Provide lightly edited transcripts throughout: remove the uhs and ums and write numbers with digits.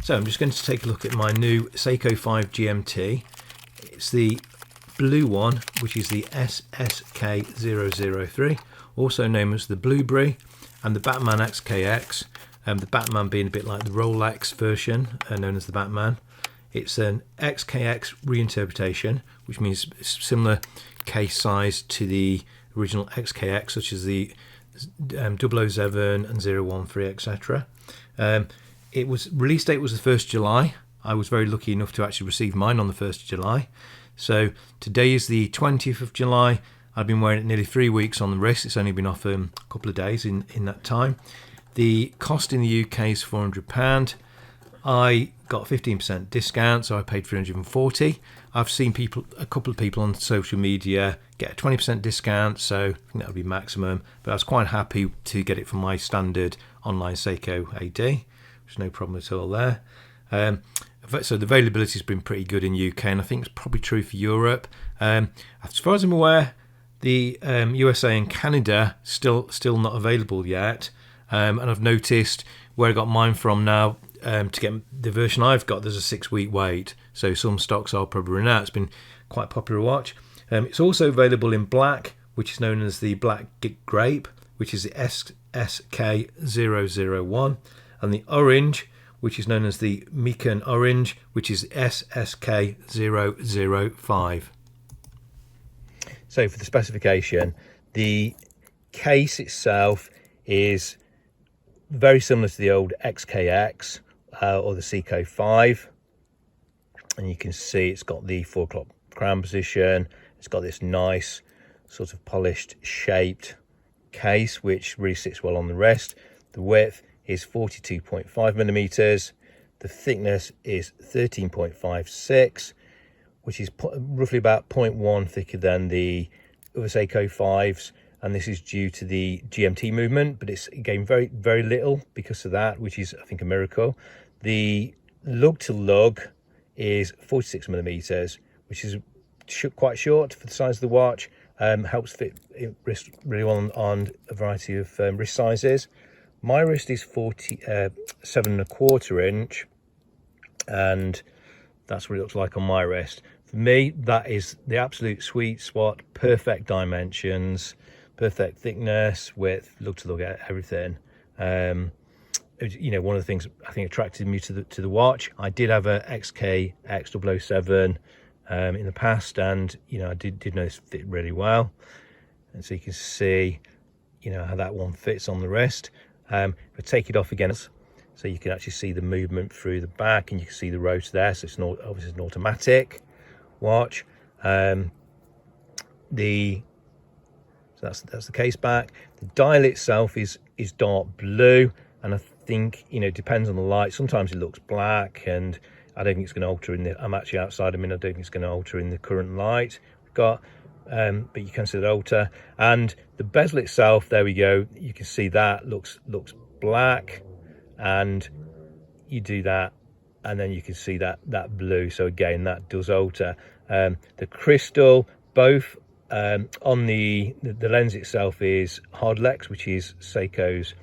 So I'm just going to take a look at my new Seiko 5 GMT. It's the blue one, which is the SSK003, also known as the Blueberry, and the Batman XKX, the Batman being a bit like the Rolex version, known as the Batman. It's an XKX reinterpretation, which means similar case size to the original XKX, such as the 007 and 013, etc. It was release date was the 1st July. I was very lucky enough to actually receive mine on the 1st of July. So today is the 20th of July. I've been wearing it nearly 3 weeks on the wrist. It's only been off a couple of days in that time. The cost in the UK is £400. I got a 15% discount, so I paid £340. I've seen a couple of people on social media get a 20% discount, so I think that would be maximum. But I was quite happy to get it from my standard online Seiko AD, which is no problem at all there. So the availability has been pretty good in UK, and I think it's probably true for Europe. As far as I'm aware, the USA and Canada still not available yet. And I've noticed where I got mine from now, to get the version I've got, there's a 6-week wait. So some stocks are probably running out. It's been quite a popular watch. It's also available in black, which is known as the Black Grape, which is the SSK001, and the orange, which is known as the Mikan Orange, which is SSK005. So for the specification, the case itself is very similar to the old XKX or the Seiko 5. And you can see it's got the 4 o'clock crown position. It's got this nice sort of polished shaped case, which really sits well on the wrist. The width is 42.5 millimeters. The thickness is 13.56, which is roughly about 0.1 thicker than the other Seiko 5s. And this is due to the GMT movement, but it's again very, very little because of that, which is, I think, a miracle. The lug to lug is 46 millimeters, which is quite short for the size of the watch. Helps fit wrist really well on a variety of wrist sizes. My wrist is 47.25 inch, and that's what it looks like on my wrist. For me, that is the absolute sweet spot, perfect dimensions, perfect thickness, width, lug to lug, everything. You know, one of the things I think attracted me to the watch, I did have a XKX 007 in the past, and you know, I did know this fit really well. And so you can see, you know, how that one fits on the wrist. If I take it off again, so you can actually see the movement through the back, and you can see the rotor there. So it's obviously an automatic watch. So that's the case back. The dial itself is dark blue, and I think, you know, it depends on the light. Sometimes it looks black, and I don't think it's going to alter in the. I'm actually outside. I mean, I don't think it's going to alter in the current light we've got. But you can see the alter, and the bezel itself, there we go, you can see that looks black, and you do that, and then you can see that blue. So again, that does alter. The crystal, both on the lens itself is Hardlex, which is Seiko's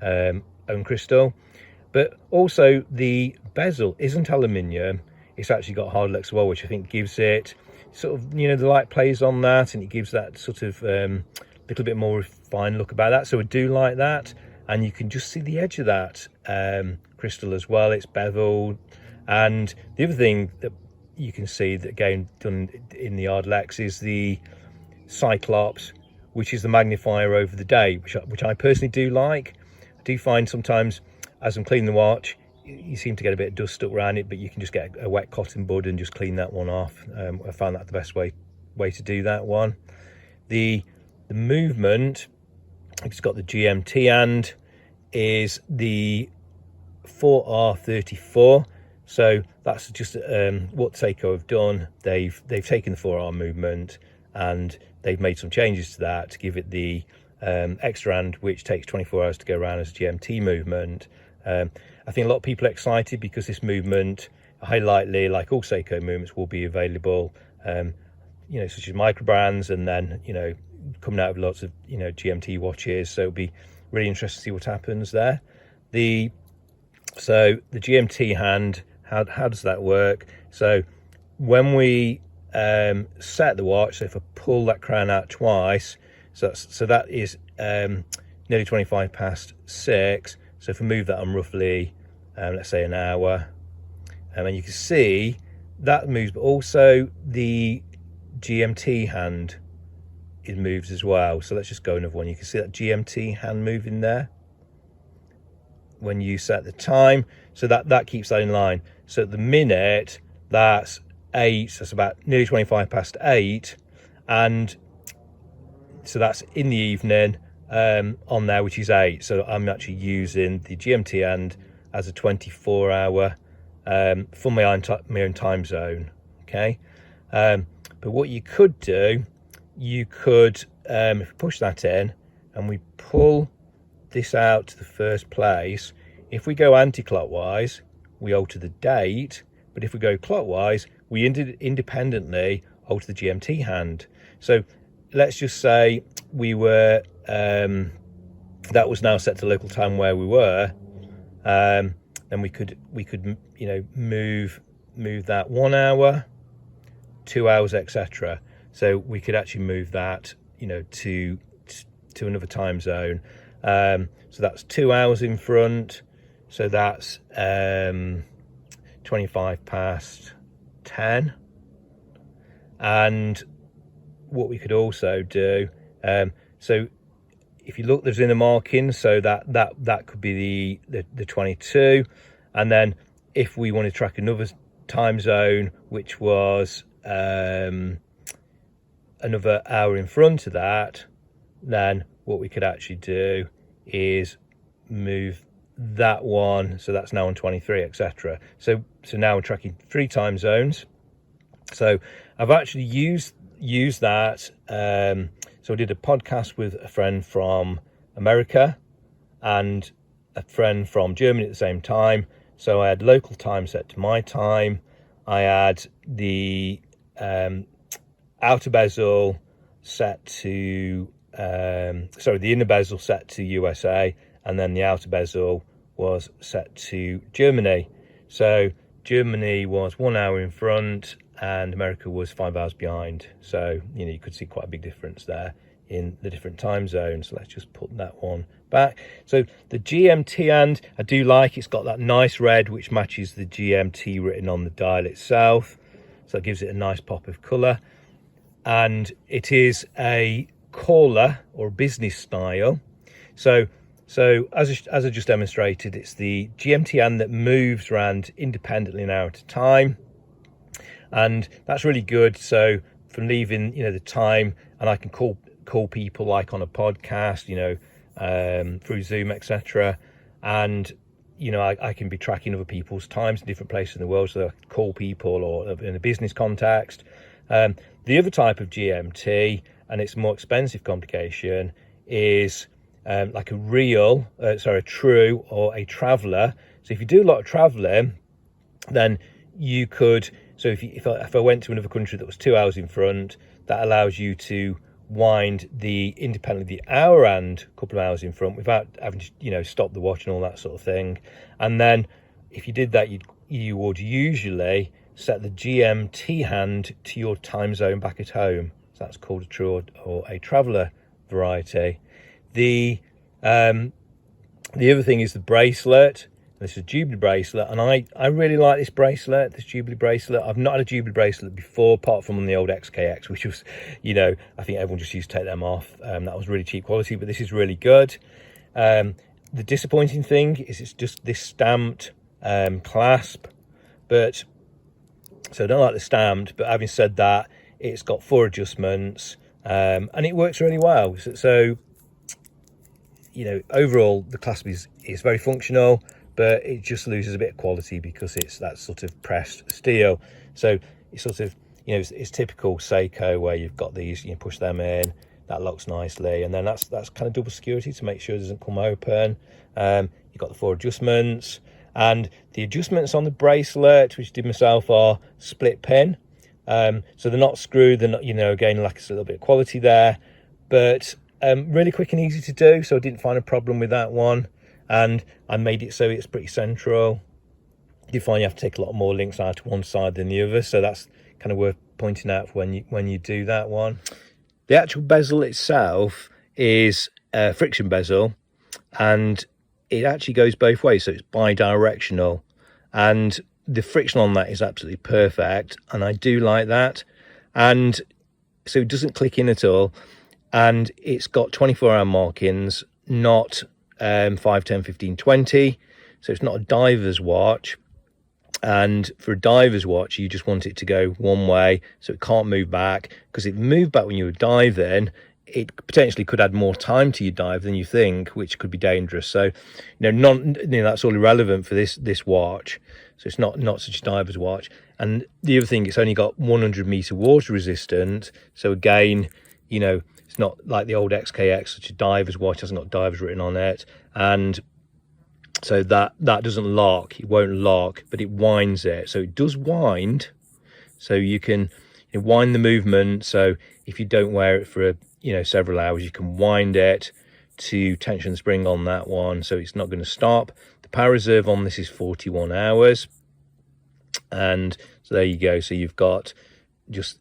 own crystal, but also the bezel isn't aluminium. It's actually got Hardlex as well, which I think gives it sort of, you know, the light plays on that, and it gives that sort of little bit more refined look about that. So I do like that, and you can just see the edge of that crystal as well. It's beveled, and the other thing that you can see that again done in the Hardlex is the Cyclops, which is the magnifier over the day, which I personally do like. I do find sometimes as I'm cleaning the watch, you seem to get a bit of dust stuck around it, but you can just get a wet cotton bud and just clean that one off. I found that the best way to do that one. The movement, it's got the GMT hand, is the 4R34. So that's just what Seiko have done. They've taken the 4R movement and they've made some changes to that to give it the extra hand, which takes 24 hours to go around as a GMT movement. I think a lot of people are excited because this movement, highly likely, like all Seiko movements, will be available, you know, such as micro brands, and then, you know, coming out of lots of, you know, GMT watches. So it'll be really interesting to see what happens there. The So the GMT hand, how does that work? So when we set the watch, so if I pull that crown out twice, so that is nearly 25 past 6. So if I move that on roughly, let's say an hour, and you can see that moves, but also the GMT hand, it moves as well. So let's just go another one. You can see that GMT hand moving there when you set the time, so that keeps that in line. So at the minute, that's 8, so that's about nearly 25 past 8, and so that's in the evening on there, which is 8. So I'm actually using the GMT hand as a 24-hour for my own time zone. Okay, but what you could do, you could if we push that in and we pull this out to the first place, if we go anti-clockwise, we alter the date, but if we go clockwise, we independently alter the GMT hand. So let's just say we were that was now set to local time where we were, then we could move that 1 hour, 2 hours, etc. So we could actually move that to another time zone. So that's 2 hours in front, so that's 25 past 10. And what we could also do, so if you look, there's inner markings, so that could be the 22. And then if we want to track another time zone, which was another hour in front of that, then what we could actually do is move that one, so that's now on 23, etc. So now we're tracking 3 time zones. So I've actually used that. So I did a podcast with a friend from America and a friend from Germany at the same time. So I had local time set to my time. I had the outer bezel set to the inner bezel set to USA, and then the outer bezel was set to Germany. So Germany was 1 hour in front and America was 5 hours behind. So you could see quite a big difference there in the different time zones. So let's just put that one back. So the GMT hand, I do like, it's got that nice red which matches the GMT written on the dial itself, so it gives it a nice pop of colour. And it is a caller or business style. So as I just demonstrated, it's the GMT hand that moves around independently an hour at a time, and that's really good. So from leaving the time, and I can call people like on a podcast, through Zoom, etc. And I can be tracking other people's times in different places in the world, so I can call people or in a business context. The other type of GMT, and it's a more expensive complication, is like a true or a traveller. So if you do a lot of travelling, then you could, so if I went to another country that was 2 hours in front, that allows you to wind independently the hour hand a couple of hours in front without having to stop the watch and all that sort of thing. And then if you did that, you would usually set the GMT hand to your time zone back at home. So that's called a true or a traveller variety. The other thing is the bracelet. This is a Jubilee bracelet, and I really like this Jubilee bracelet. I've not had a Jubilee bracelet before, apart from on the old XKX, which was, I think everyone just used to take them off. That was really cheap quality, but this is really good. The disappointing thing is it's just this stamped clasp, but so I don't like the stamped, but having said that, it's got 4 adjustments, and it works really well. So overall the clasp is very functional, but it just loses a bit of quality because it's that sort of pressed steel. So it's sort of, it's typical Seiko where you've got these, you push them in, that locks nicely, and then that's kind of double security to make sure it doesn't come open. You've got the 4 adjustments, and the adjustments on the bracelet, which I did myself, are split pin. So they're not screwed, they're not, again, like a little bit of quality there, but really quick and easy to do, so I didn't find a problem with that one. and I made it so it's pretty central. You find you have to take a lot more links out to one side than the other, so that's kind of worth pointing out when you do that one. The actual bezel itself is a friction bezel, and it actually goes both ways, so it's bi-directional, and the friction on that is absolutely perfect, and I do like that. And so it doesn't click in at all, and it's got 24-hour markings, not 5, 10, 15, 20, so it's not a diver's watch. And for a diver's watch, you just want it to go one way, so it can't move back, because if it moved back when you were diving, it potentially could add more time to your dive than you think, which could be dangerous. So, that's all irrelevant for this watch. So it's not such a diver's watch. And the other thing, it's only got 100-meter water resistant. So again, it's not like the old XKX, such a diver's watch, hasn't got divers written on it. And so that doesn't lock, it won't lock, but it winds it. So it does wind, so you can wind the movement. So if you don't wear it for several hours, you can wind it to tension the spring on that one, so it's not going to stop. The power reserve on this is 41 hours, and so there you go. So you've got just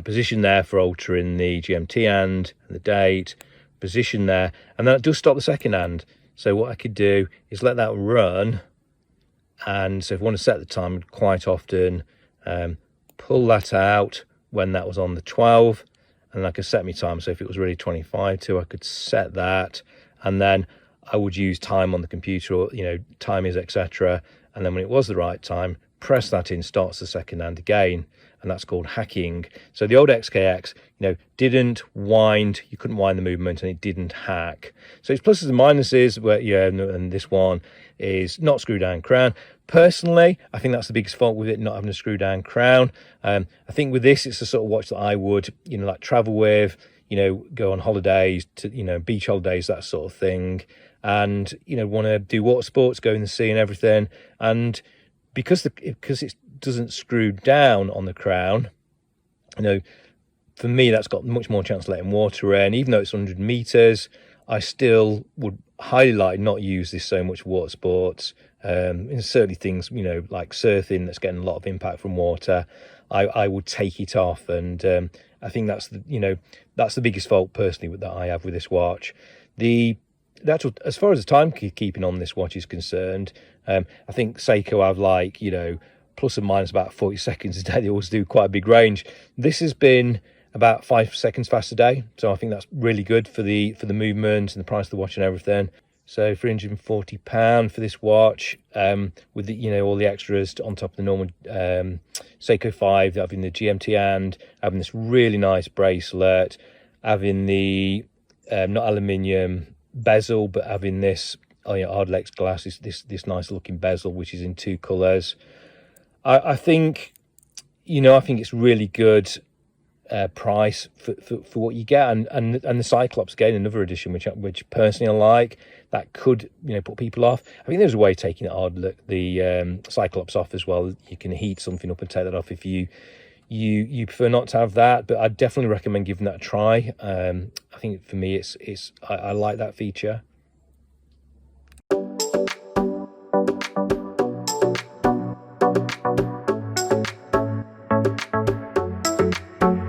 position there for altering the GMT hand and the date, position there, and then it does stop the second hand. So what I could do is let that run, and so if I want to set the time, quite often pull that out when that was on the 12, and I could set my time. So if it was really 25 to, I could set that, and then I would use time on the computer, or timers, etc. And then when it was the right time, press that in, starts the second hand again, and that's called hacking. So the old XKX, didn't wind, you couldn't wind the movement, and it didn't hack. So it's pluses and minuses, where and this one is not screw down crown. Personally, I think that's the biggest fault with it, not having a screw down crown. I think with this, it's the sort of watch that I would, like travel with, go on holidays to, beach holidays, that sort of thing, and want to do water sports, go in the sea and everything. And because it doesn't screw down on the crown, for me, that's got much more chance of letting water in. Even though it's 100 meters, I still would highly like not use this so much water sports. And certainly things, like surfing, that's getting a lot of impact from water, I would take it off. And I think that's the biggest fault personally that I have with this watch. The actual, as far as the timekeeping on this watch is concerned, I think Seiko have plus or minus about 40 seconds a day. They always do quite a big range. This has been about 5 seconds faster a day, so I think that's really good for the movement and the price of the watch and everything. So £340 for this watch, with all the extras on top of the normal Seiko 5, having the GMT hand, having this really nice bracelet, having the not aluminium bezel, but having this Ardlex glass, this nice looking bezel, which is in 2 colours. I think it's really good price for what you get, and the Cyclops, again, another edition which personally I like, that could put people off. I think there's a way of taking the Cyclops off as well. You can heat something up and take that off if you prefer not to have that, but I'd definitely recommend giving that a try. I think for me, I like that feature.